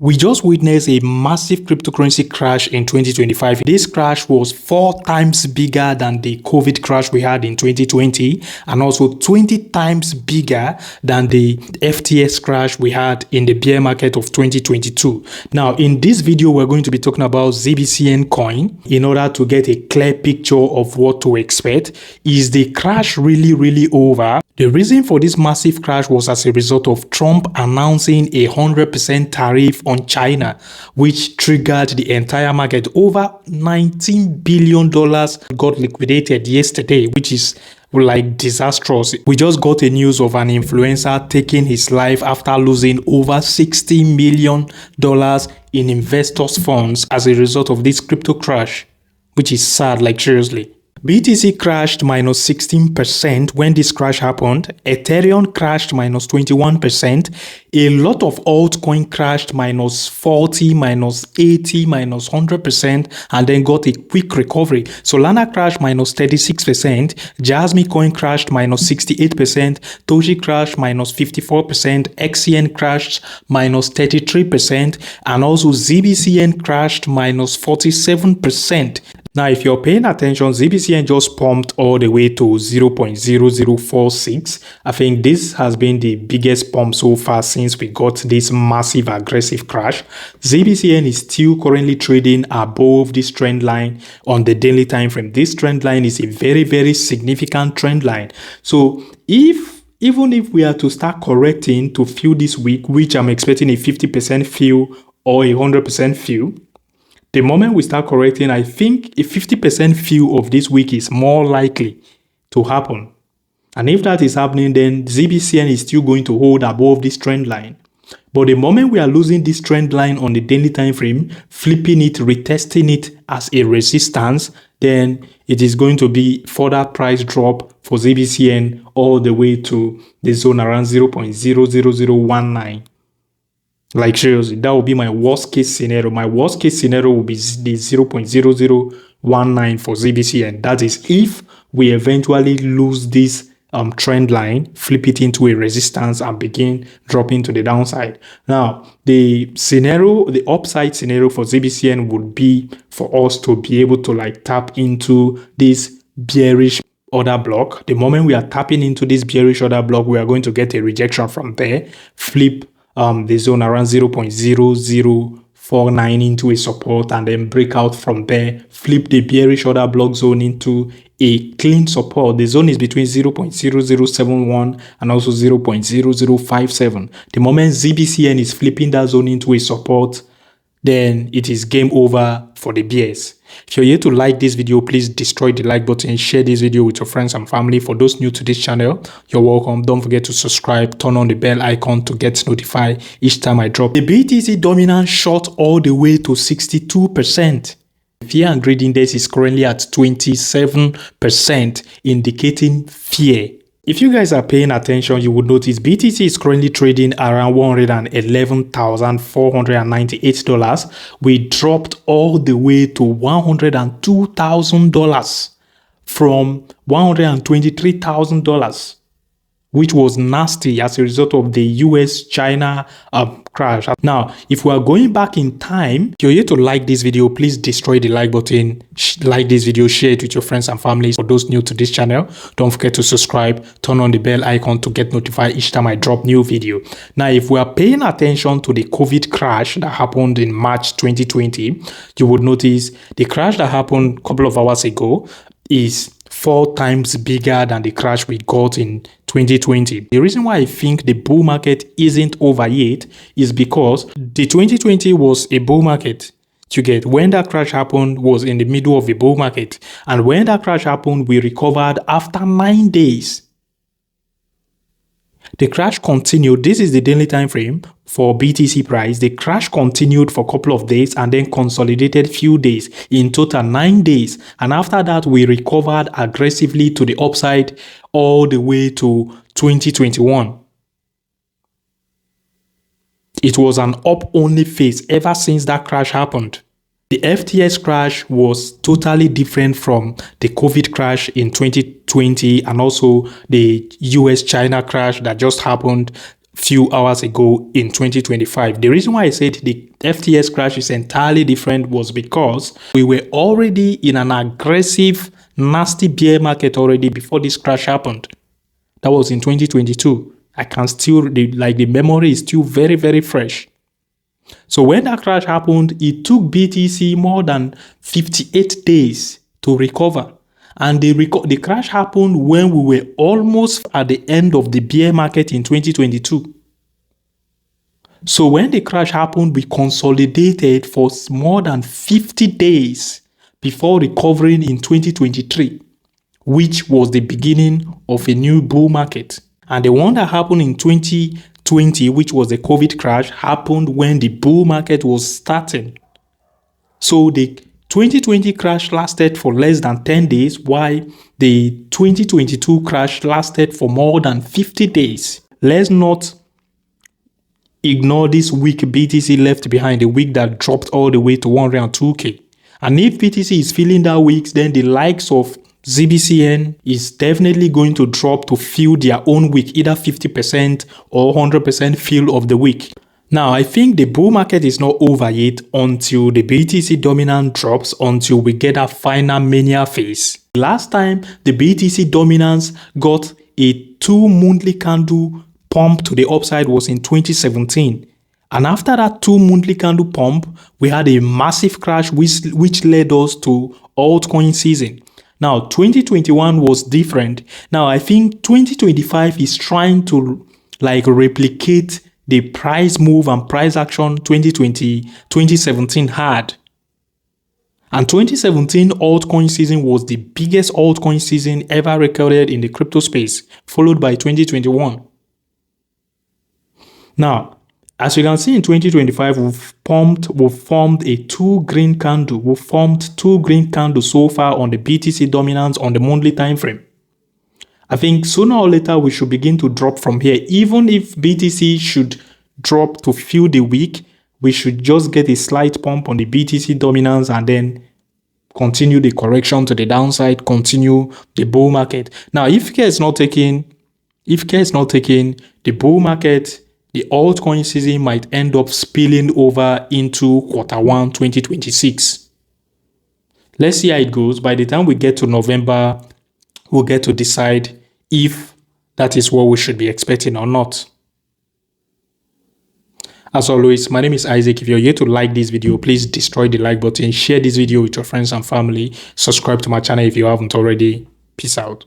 We just witnessed a massive cryptocurrency crash in 2025. This crash was 4 times bigger than the COVID crash we had in 2020 and also 20 times bigger than the FTX crash we had in the bear market of 2022. Now, in this video, we're going to be talking about ZBCN coin in order to get a clear picture of what to expect. Is the crash really over? The reason for this massive crash was as a result of Trump announcing a 100% tariff on China, which triggered the entire market. Over $19 billion got liquidated yesterday, which is like disastrous. We just got a news of an influencer taking his life after losing over $60 million in investors' funds as a result of this crypto crash, which is sad, like seriously. BTC crashed minus 16% when this crash happened. Ethereum crashed minus 21%. A lot of altcoin crashed minus 40, minus 80, minus 100%, and then got a quick recovery. Solana crashed minus 36%. Jasmine coin crashed minus 68%. Toshi crashed minus 54%. XCN crashed minus 33%. And also ZBCN crashed minus 47%. Now, if you're paying attention, ZBCN just pumped all the way to 0.0046. I think this has been the biggest pump so far since we got this massive aggressive crash. ZBCN is still currently trading above this trend line on the daily time frame. This trend line is a very significant trend line. So even if we are to start correcting to fill this week, which I'm expecting a 50% fill or a 100% fill, the moment we start correcting, I think a 50% fill of this week is more likely to happen. And if that is happening, then ZBCN is still going to hold above this trend line. But the moment we are losing this trend line on the daily time frame, flipping it, retesting it as a resistance, then it is going to be further price drop for ZBCN all the way to the zone around 0.00019. Like seriously, that would be my worst case scenario. My worst case scenario will be the 0.0019 for ZBCN. That is if we eventually lose this trend line, flip it into a resistance and begin dropping to the downside. Now, the upside scenario for ZBCN would be for us to be able to like tap into this bearish order block. The moment we are tapping into this bearish order block, we are going to get a rejection from there, flip the zone around 0.0049 into a support, and then break out from there, flip the bearish order block zone into a clean support. The zone is between 0.0071 and also 0.0057. The moment ZBCN is flipping that zone into a support, then it is game over for the bears. If you're here to like this video, please destroy the like button, share this video with your friends and family. For those new to this channel, you're welcome. Don't forget to subscribe, turn on the bell icon to get notified each time I drop. The BTC dominance shot all the way to 62%. Fear and greed index is currently at 27%, indicating fear. If you guys are paying attention, you would notice BTC is currently trading around $111,498. We dropped all the way to $102,000 from $123,000, which was nasty as a result of the US-China crash. Now, if we are going back in time, if you're here to like this video, please destroy the like button, like this video, share it with your friends and families. For those new to this channel, don't forget to subscribe, turn on the bell icon to get notified each time I drop new video. Now, if we are paying attention to the COVID crash that happened in March 2020, you would notice the crash that happened a couple of hours ago is 4 times bigger than the crash we got in 2020. The reason why I think the bull market isn't over yet is because the 2020 was a bull market. You get, when that crash happened was in the middle of a bull market. And when that crash happened, we recovered after 9 days. The crash continued. This is the daily time frame for BTC price. The crash continued for a couple of days and then consolidated few days, in total 9 days. And after that, we recovered aggressively to the upside all the way to 2021. It was an up-only phase ever since that crash happened. The FTX crash was totally different from the COVID crash in 2020 and also the US-China crash that just happened few hours ago in 2025. The reason why I said the FTX crash is entirely different was because we were already in an aggressive, nasty bear market already before this crash happened. That was in 2022. I can still, the memory is still very, very fresh. So when that crash happened, it took BTC more than 58 days to recover. And the crash happened when we were almost at the end of the bear market in 2022. So when the crash happened, we consolidated for more than 50 days before recovering in 2023, which was the beginning of a new bull market. And the one that happened in 2020, which was the COVID crash, happened when the bull market was starting. So the 2020 crash lasted for less than 10 days, while the 2022 crash lasted for more than 50 days. Let's not ignore this week BTC left behind, the week that dropped all the way to 102K. And if BTC is feeling that weak, then the likes of ZBCN is definitely going to drop to feel their own week, either 50% or 100% feel of the week. Now, I think the bull market is not over yet until the BTC dominance drops, until we get a final mania phase. Last time, the BTC dominance got a 2 monthly candle pump to the upside was in 2017. And after that 2 monthly candle pump, we had a massive crash which led us to altcoin season. Now, 2021 was different. Now, I think 2025 is trying to replicate the price move and price action 2017 had. And 2017 altcoin season was the biggest altcoin season ever recorded in the crypto space, followed by 2021. Now, as you can see in 2025, we've formed a 2 green candle. We've formed 2 green candles so far on the BTC dominance on the monthly time frame. I think sooner or later we should begin to drop from here. Even if BTC should drop to fill the week, we should just get a slight pump on the BTC dominance and then continue the correction to the downside, continue the bull market. Now, if care is not taken, the bull market, the altcoin season might end up spilling over into Q1 2026. Let's see how it goes. By the time we get to November, we'll get to decide if that is what we should be expecting or not. As always, my name is Isaac. If you're here to like this video, please destroy the like button, share this video with your friends and family, subscribe to my channel if you haven't already. Peace out.